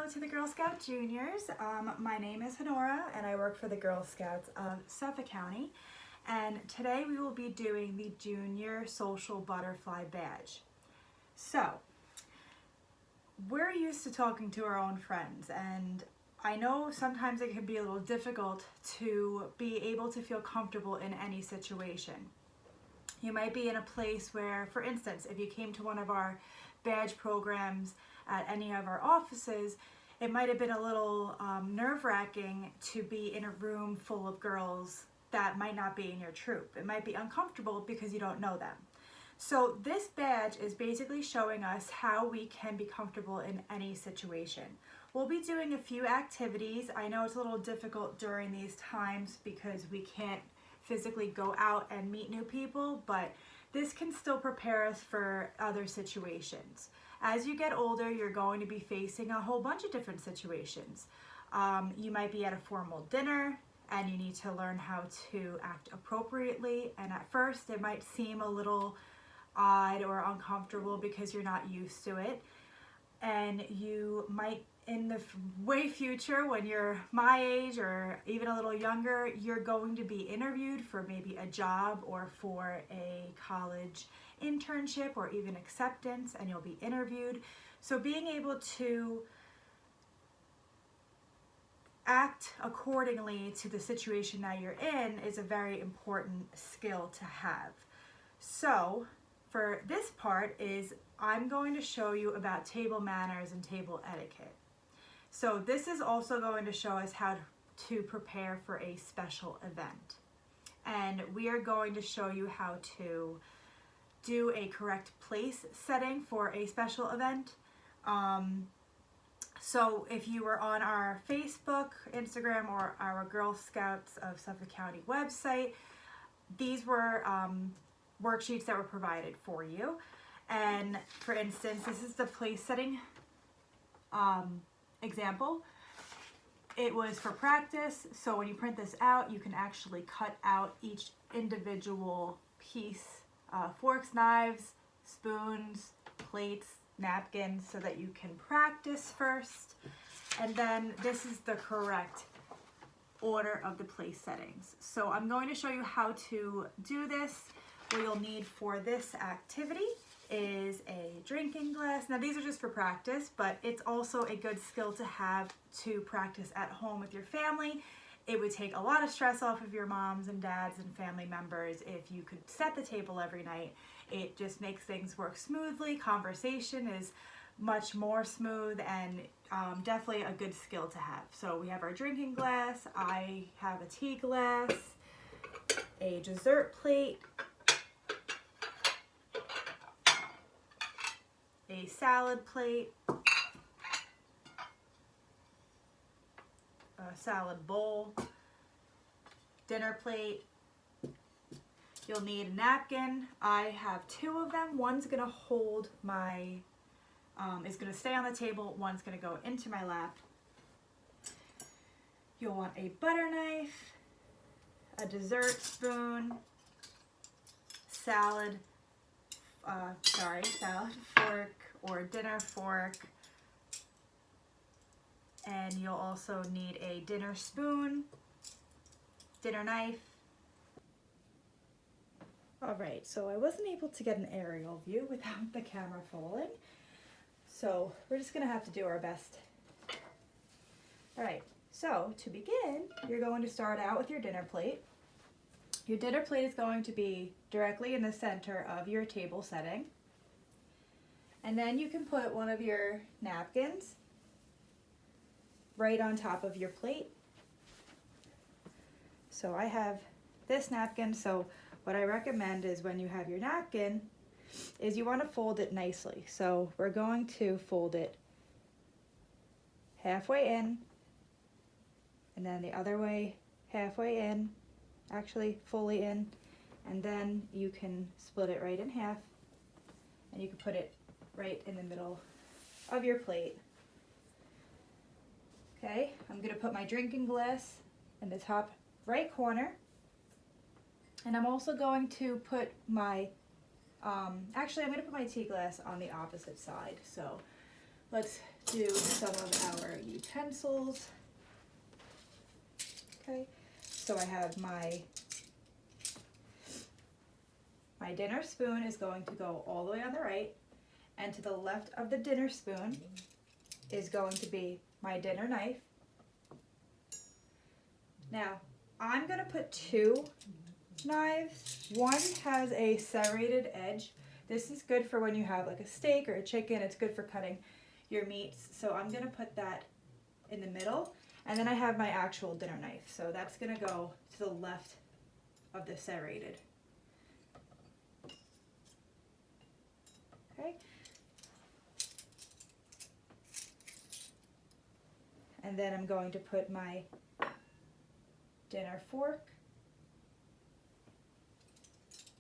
to the Girl Scout Juniors. My name is Honora and I work for the Girl Scouts of Suffolk County. And today we will be doing the Junior Social Butterfly Badge. So, we're used to talking to our own friends, and I know sometimes it can be a little difficult to be able to feel comfortable in any situation. You might be in a place where, for instance, if you came to one of our badge programs at any of our offices, it might have been a little nerve-wracking to be in a room full of girls that might not be in your troop. It might be uncomfortable because you don't know them. So this badge is basically showing us how we can be comfortable in any situation. We'll be doing a few activities. I know it's a little difficult during these times because we can't physically go out and meet new people, but this can still prepare us for other situations. As you get older, you're going to be facing a whole bunch of different situations. You might be at a formal dinner and you need to learn how to act appropriately, and at first it might seem a little odd or uncomfortable because you're not used to it. And you might, in the way future, when you're my age or even a little younger, you're going to be interviewed for maybe a job or for a college internship or even acceptance, and you'll be interviewed. So being able to act accordingly to the situation that you're in is a very important skill to have. So for this part is I'm going to show you about table manners and table etiquette. So this is also going to show us how to prepare for a special event. And we are going to show you how to do a correct place setting for a special event. So if you were on our Facebook, Instagram, or our Girl Scouts of Suffolk County website, these were worksheets that were provided for you. And for instance, this is the place setting example. It was for practice, so when you print this out, you can actually cut out each individual piece, forks, knives, spoons, plates, napkins, so that you can practice first. And then this is the correct order of the place settings. So I'm going to show you how to do this. What you'll need for this activity is a drinking glass. Now these are just for practice, but it's also a good skill to have to practice at home with your family. It would take a lot of stress off of your moms and dads and family members if you could set the table every night. It just makes things work smoothly. Conversation is much more smooth, and definitely a good skill to have. So we have our drinking glass. I have a tea glass, a dessert plate, a salad plate, a salad bowl, dinner plate. You'll need a napkin. I have two of them. One's gonna hold my, is gonna stay on the table. One's gonna go into my lap. You'll want a butter knife, a dessert spoon, salad fork or dinner fork, and you'll also need a dinner spoon, dinner knife. Alright, so I wasn't able to get an aerial view without the camera falling, so we're just going to have to do our best. Alright, so to begin, you're going to start out with your dinner plate. Your dinner plate is going to be directly in the center of your table setting. And then you can put one of your napkins right on top of your plate. So I have this napkin, so what I recommend is when you have your napkin is you want to fold it nicely. So we're going to fold it halfway in, and then the other way halfway in, actually fully in, and then you can split it right in half, and you can put it right in the middle of your plate. Okay, I'm going to put my drinking glass in the top right corner, and I'm also going to put my, actually I'm going to put my tea glass on the opposite side. So let's do some of our utensils. Okay, so I have my dinner spoon is going to go all the way on the right, and to the left of the dinner spoon is going to be my dinner knife. Now, I'm going to put two knives. One has a serrated edge. This is good for when you have like a steak or a chicken. It's good for cutting your meats. So I'm going to put that in the middle. And then I have my actual dinner knife. So that's going to go to the left of the serrated. Okay. And then I'm going to put my dinner fork,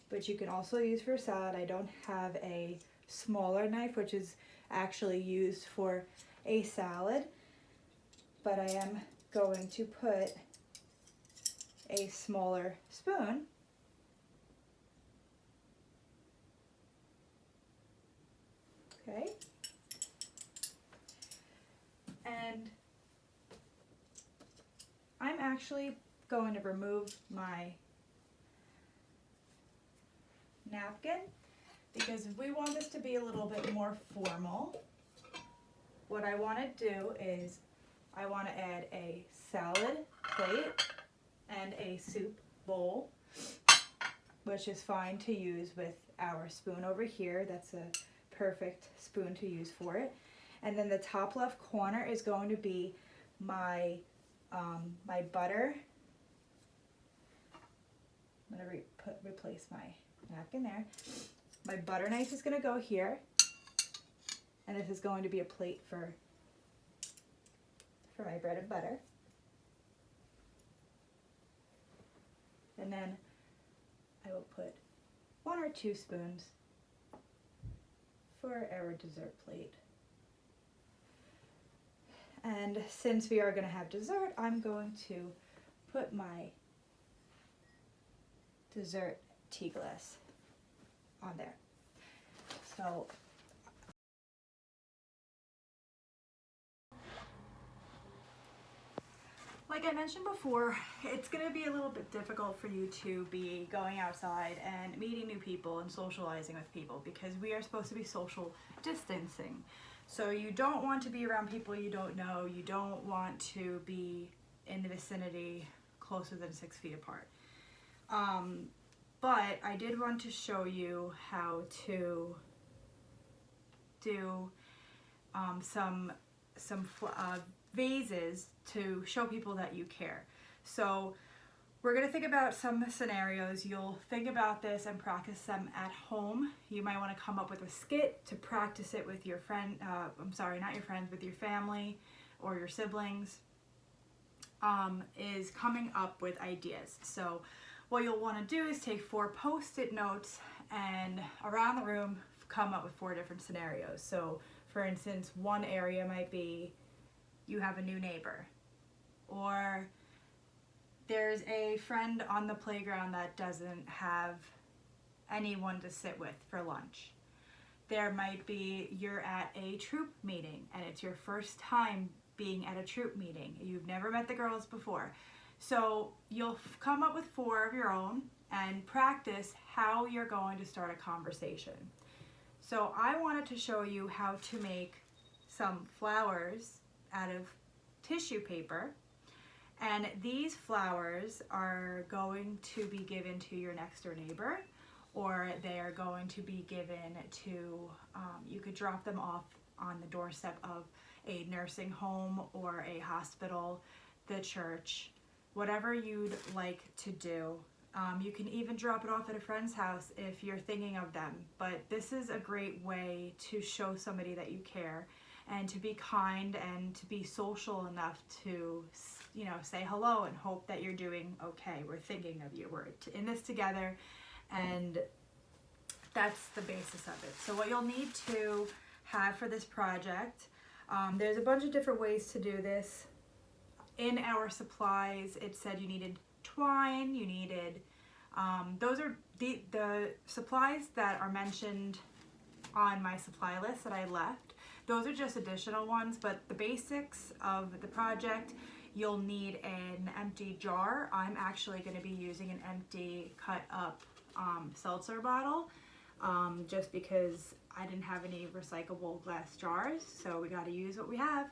which you can also use for salad. I don't have a smaller knife, which is actually used for a salad, but I am going to put a smaller spoon. Okay. And I'm actually going to remove my napkin because we want this to be a little bit more formal. What I want to do is I want to add a salad plate and a soup bowl, which is fine to use with our spoon over here. That's a perfect spoon to use for it. And then the top left corner is going to be my my butter. I'm going to replace my napkin there. My butter knife is going to go here, and this is going to be a plate for my bread and butter. And then I will put 1 or 2 spoons for our dessert plate. And since we are going to have dessert, I'm going to put my dessert tea glass on there. So like I mentioned before, it's going to be a little bit difficult for you to be going outside and meeting new people and socializing with people because we are supposed to be social distancing. So you don't want to be around people you don't know. You don't want to be in the vicinity closer than 6 feet apart. But I did want to show you how to do some vases to show people that you care. So we're going to think about some scenarios. You'll think about this and practice them at home. You might want to come up with a skit to practice it with your friend, not your friends, with your family or your siblings, is coming up with ideas. So what you'll want to do is take 4 post-it notes and around the room come up with 4 different scenarios. So for instance, one area might be you have a new neighbor, or there's a friend on the playground that doesn't have anyone to sit with for lunch. There might be you're at a troop meeting and it's your first time being at a troop meeting. You've never met the girls before. So you'll come up with 4 of your own and practice how you're going to start a conversation. So I wanted to show you how to make some flowers out of tissue paper. And these flowers are going to be given to your next door neighbor, or they are going to be given to, you could drop them off on the doorstep of a nursing home or a hospital, the church, whatever you'd like to do. You can even drop it off at a friend's house if you're thinking of them. But this is a great way to show somebody that you care and to be kind and to be social enough to, say hello and hope that you're doing okay. We're thinking of you. We're in this together, and that's the basis of it. So what you'll need to have for this project, there's a bunch of different ways to do this. In our supplies, it said you needed twine, you needed, those are the supplies that are mentioned on my supply list that I left. Those are just additional ones, but the basics of the project, you'll need an empty jar. I'm actually going to be using an empty cut up seltzer bottle just because I didn't have any recyclable glass jars, so we got to use what we have.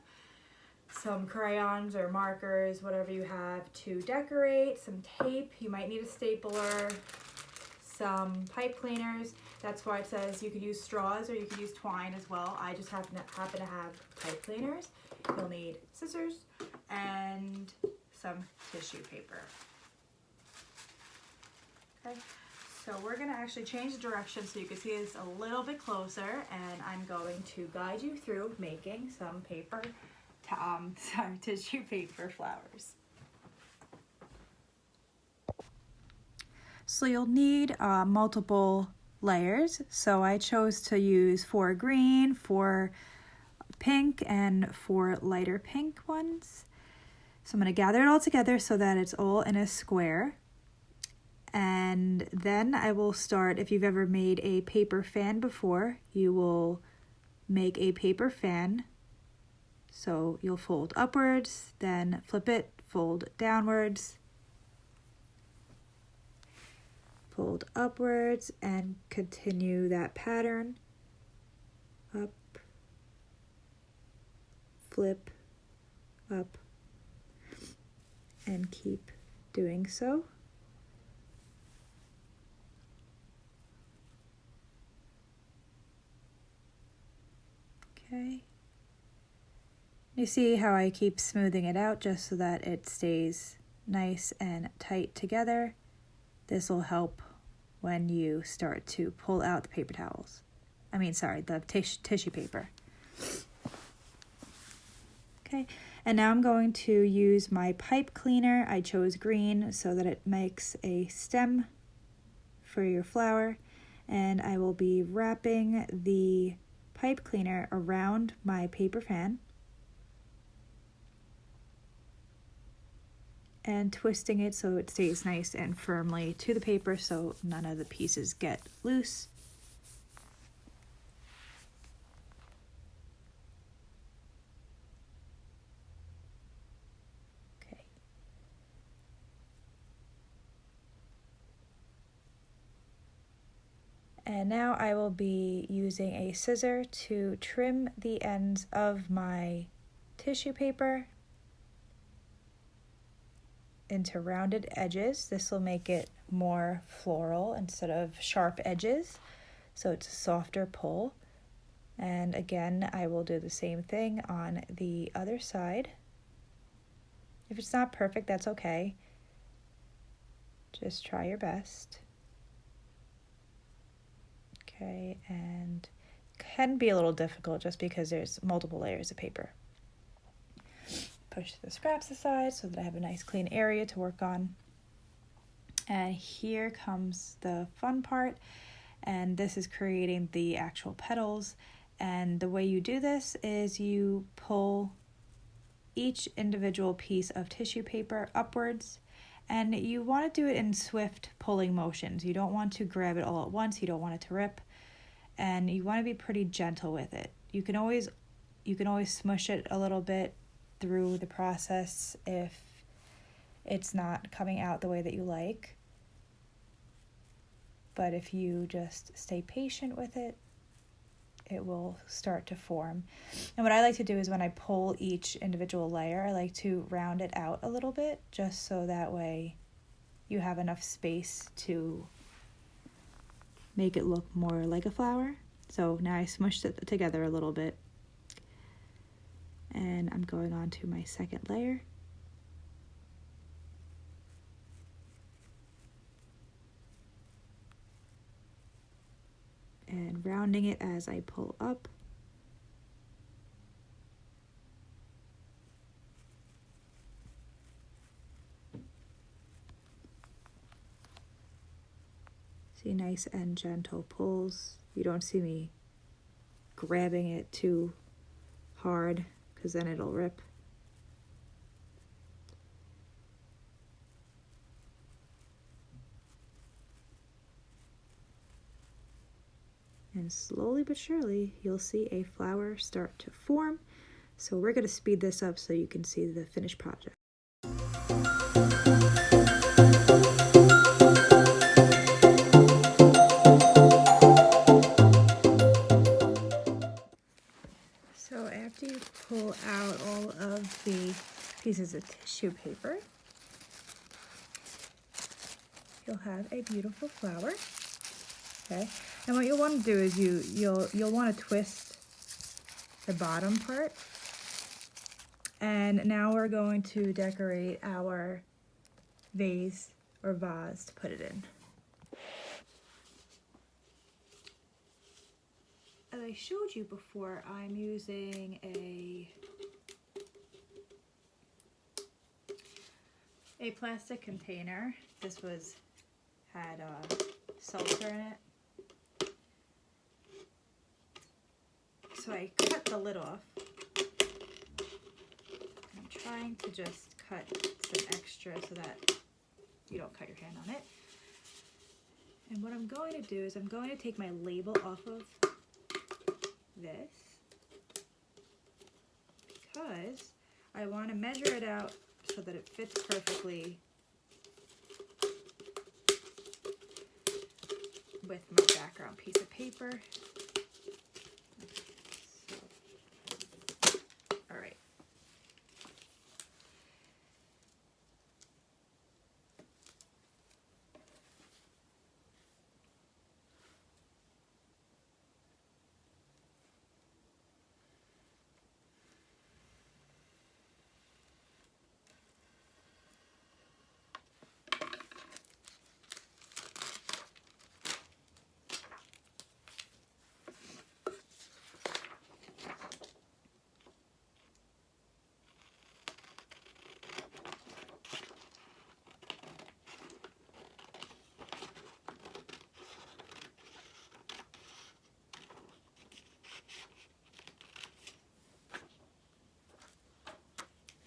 Some crayons or markers, whatever you have to decorate, some tape, you might need a stapler, some pipe cleaners. That's why it says you could use straws or you could use twine as well. I just happen to have pipe cleaners. You'll need scissors and some tissue paper. Okay, so we're gonna actually change the direction so you can see this a little bit closer, and I'm going to guide you through making some tissue paper flowers. So you'll need multiple layers. So I chose to use 4 green, 4 pink, and 4 lighter pink ones. So I'm going to gather it all together so that it's all in a square. And then I will start, if you've ever made a paper fan before, you will make a paper fan. So you'll fold upwards, then flip it, fold downwards, fold upwards, and continue that pattern. Up, flip, up, and keep doing so. Okay. You see how I keep smoothing it out just so that it stays nice and tight together. This will help when you start to pull out the paper towels. The tissue paper. Okay, and now I'm going to use my pipe cleaner. I chose green so that it makes a stem for your flower. And I will be wrapping the pipe cleaner around my paper fan and twisting it so it stays nice and firmly to the paper so none of the pieces get loose. Okay. And now I will be using a scissor to trim the ends of my tissue paper into rounded edges. This will make it more floral instead of sharp edges, so it's a softer pull. And again, I will do the same thing on the other side. If it's not perfect, that's okay. Just try your best. Okay, and can be a little difficult just because there's multiple layers of paper. Push the scraps aside so that I have a nice clean area to work on. And here comes the fun part, and this is creating the actual petals. And the way you do this is you pull each individual piece of tissue paper upwards, and you want to do it in swift pulling motions. You don't want to grab it all at once, you don't want it to rip, and you want to be pretty gentle with it. You can always smush it a little bit through the process if it's not coming out the way that you like. But if you just stay patient with it, it will start to form. And what I like to do is when I pull each individual layer, I like to round it out a little bit just so that way you have enough space to make it look more like a flower. So now I smushed it together a little bit. And I'm going on to my second layer. And rounding it as I pull up. See, nice and gentle pulls. You don't see me grabbing it too hard, because then it'll rip. And slowly but surely, you'll see a flower start to form. So we're going to speed this up so you can see the finished project. So after you pull out all of the pieces of tissue paper, you'll have a beautiful flower. Okay, and what you'll want to do is you'll want to twist the bottom part. And now we're going to decorate our vase or vase to put it in. As I showed you before, I'm using a plastic container. This had seltzer in it. So I cut the lid off. I'm trying to just cut some extra so that you don't cut your hand on it. And what I'm going to do is I'm going to take my label off of this because I want to measure it out so that it fits perfectly with my background piece of paper. All right.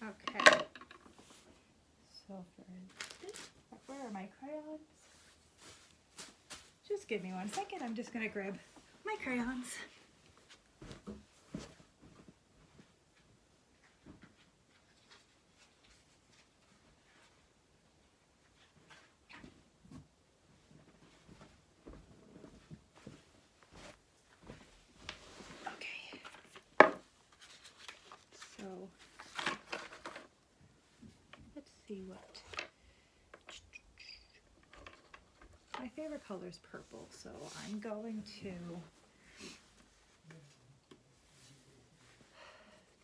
Okay, so for this, where are my crayons? Just give me 1 second, I'm just gonna grab my crayons. Okay, so let's see what. My favorite color is purple, so I'm going to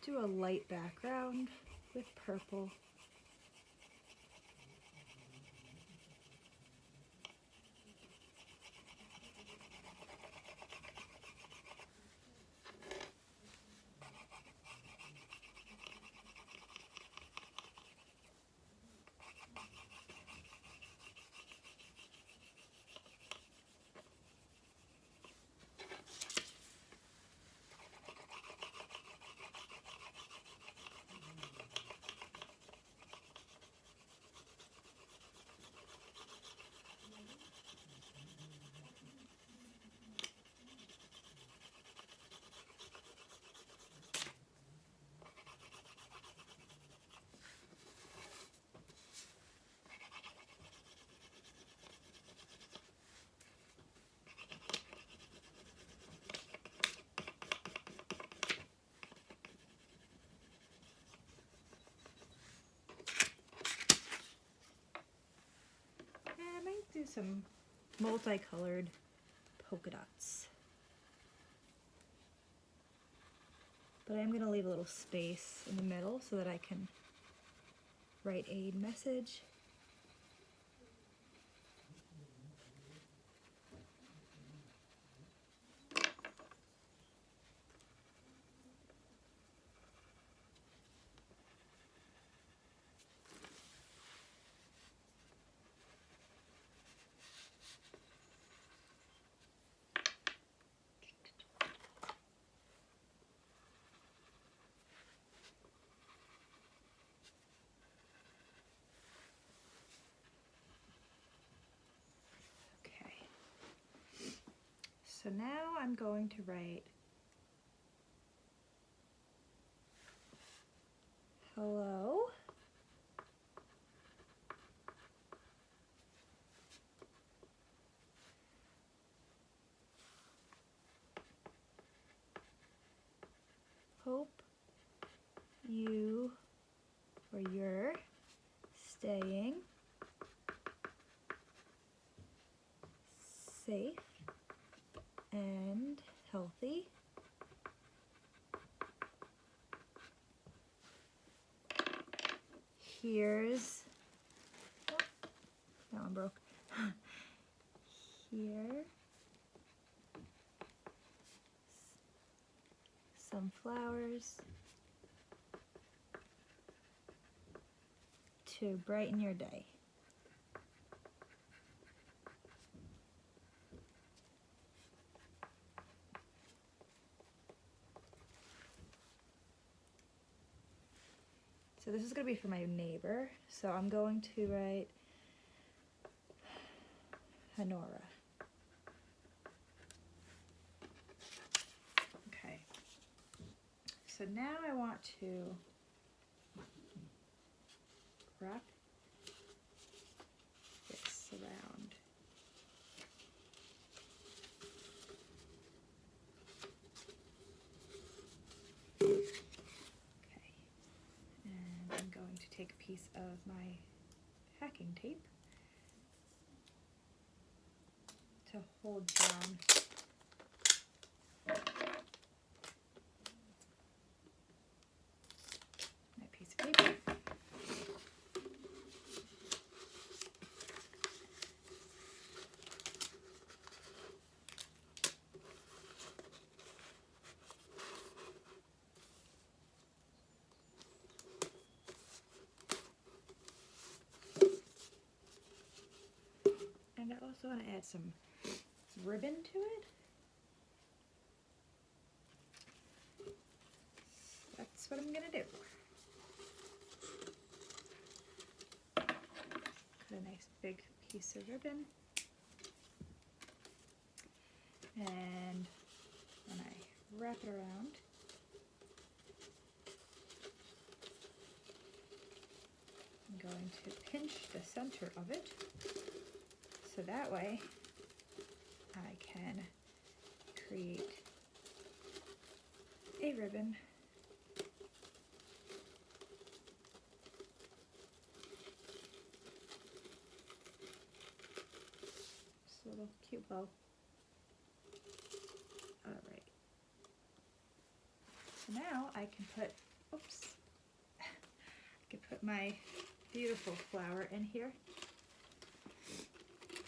do a light background with purple. Do some multicolored polka dots. But I'm going to leave a little space in the middle so that I can write a message. So now I'm going to write hello. Hope you or you're staying safe and healthy. Here's, oh, that one broke. Here, some flowers to brighten your day. So this is going to be for my neighbor, so I'm going to write Honora. Okay, so now I want to wrap this around. Okay, and I'm going to take a piece of my packing tape to hold down my piece of paper. And I also want to add some ribbon to it. That's what I'm going to do. Cut a nice big piece of ribbon. And when I wrap it around, I'm going to pinch the center of it so that way I can create a ribbon just a little cute bow. Alright, so now I can put, oops, I can put my beautiful flower in here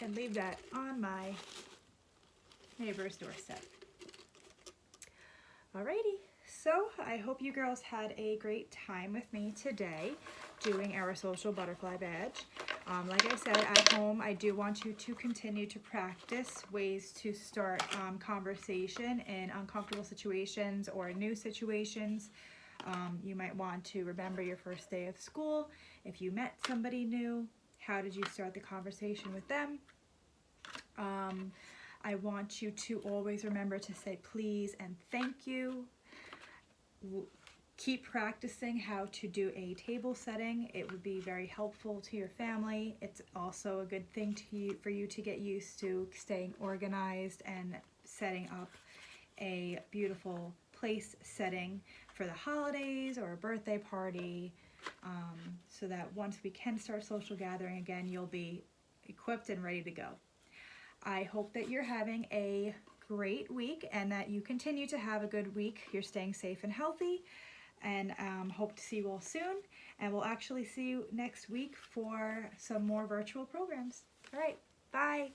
and leave that on my neighbor's doorstep. Alrighty, so I hope you girls had a great time with me today doing our social butterfly badge. Like I said, at home, I do want you to continue to practice ways to start conversation in uncomfortable situations or new situations. You might want to remember your first day of school. If you met somebody new, how did you start the conversation with them? I want you to always remember to say please and thank you. Keep practicing how to do a table setting. It would be very helpful to your family. It's also a good thing for you to get used to staying organized and setting up a beautiful place setting for the holidays or a birthday party, so that once we can start social gathering again, you'll be equipped and ready to go. I hope that you're having a great week and that you continue to have a good week. You're staying safe and healthy, and hope to see you all soon. And we'll actually see you next week for some more virtual programs. All right, bye.